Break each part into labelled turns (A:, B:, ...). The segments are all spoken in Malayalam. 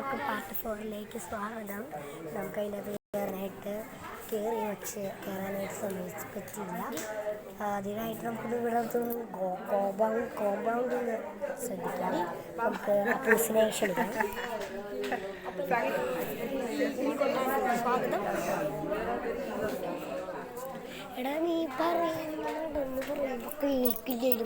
A: എല്ലാവർക്കും പാർട്ട് 4ലേക്ക് സ്വാഗതം. നമുക്ക് അതിനകത്ത് കയറാനായിട്ട് പറ്റില്ല. അതിനായിട്ട് നമുക്ക് ഇവിടെ കോമ്പൗണ്ട് ശ്രദ്ധിക്കാം. നമുക്ക് അപ്പൂസിനെ ക്ഷണിക്കാം. സ്വാഗതം. എടാ നീ പറയുന്നതൊന്ന് പറയുമ്പോൾ കേൾക്കില്ല.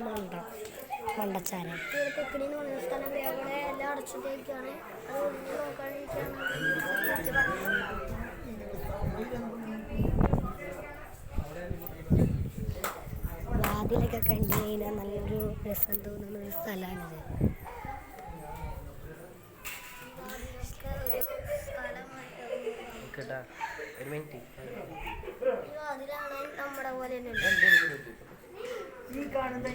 A: മണ്ടച്ചാര തെക്കിനിന്ന് പറഞ്ഞ സ്ഥലം അവിടെ എല്ലാം അടച്ചിട്ടേക്കാണ്. അത് ഒന്നും നോക്കാണ്ടിരിക്കാണ്. വാതിലൊക്കെ കണ്ടു കഴിഞ്ഞാൽ നല്ലൊരു രസം തോന്നുന്ന ഒരു സ്ഥലമാണിത്. അതിലാണ് നമ്മുടെ പോലെ
B: ഈ കാണുന്ന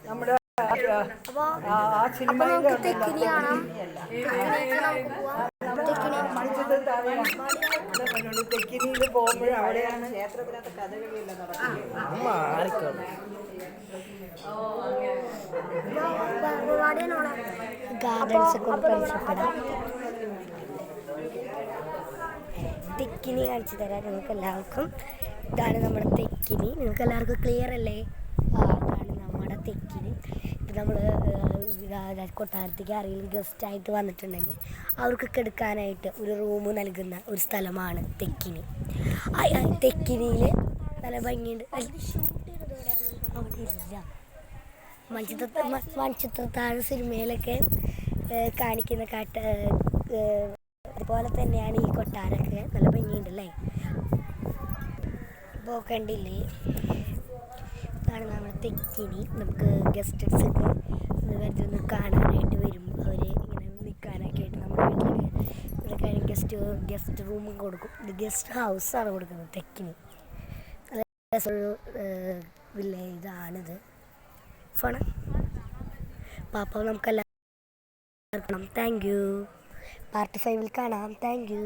B: നമ്മുടെ ആ സിനിമയിൽ തെക്കിനിയിൽ പോകുമ്പോൾ അവിടെയാണ് ക്ഷേത്രത്തിനകത്ത് കഥകളിയെല്ലാം നടക്കുന്നത്.
A: ഗാർഡൻസ് ഒക്കെ പരിചയപ്പെടാം. തെക്കിനി കാണിച്ചു തരാം നിങ്ങൾക്ക് എല്ലാവർക്കും. ഇതാണ് നമ്മുടെ തെക്കിനി. നിങ്ങൾക്ക് എല്ലാവർക്കും ക്ലിയർ അല്ലേ? ഇതാണ് നമ്മുടെ തെക്കിനി. ഇത് നമ്മൾ കൊട്ടാരത്തേക്ക് ആരെങ്കിലും ഗസ്റ്റായിട്ട് വന്നിട്ടുണ്ടെങ്കിൽ അവർക്കൊക്കെ എടുക്കാനായിട്ട് ഒരു റൂം നൽകുന്ന ഒരു സ്ഥലമാണ് തെക്കിനി. തെക്കിനിയിൽ നല്ല ഭംഗിയുണ്ട്. അവിടെ ഇല്ല. മൺചിത്രത്താഴ് സിനിമയിലൊക്കെ കാണിക്കുന്ന അതുപോലെ തന്നെയാണ് ഈ കൊട്ടാരമൊക്കെ. നല്ല ഭംഗിയുണ്ടല്ലേ? ഇപ്പോൾ കണ്ടില്ലേ? ഇതാണ് നമ്മുടെ തെക്കിനി. നമുക്ക് ഗസ്റ്റ്സൊക്കെ വെറുതെ ഒന്ന് കാണാനായിട്ട് വരും. അവർ ഇങ്ങനെ നിൽക്കാനൊക്കെ ആയിട്ട് നമ്മുടെ വീട്ടിലൊക്കെ ഇവിടെ ഗസ്റ്റ് റൂമും കൊടുക്കും. ഇത് ഗസ്റ്റ് ഹൗസാണ് കൊടുക്കുന്നത് തെക്കിനി. നല്ല രസമൊരു വില്ലേജാണിത്. ഫോണ് പാപ്പ നമുക്കെല്ലാം താങ്ക് യു. പാർട്ട് 5 കാണാം. Thank you.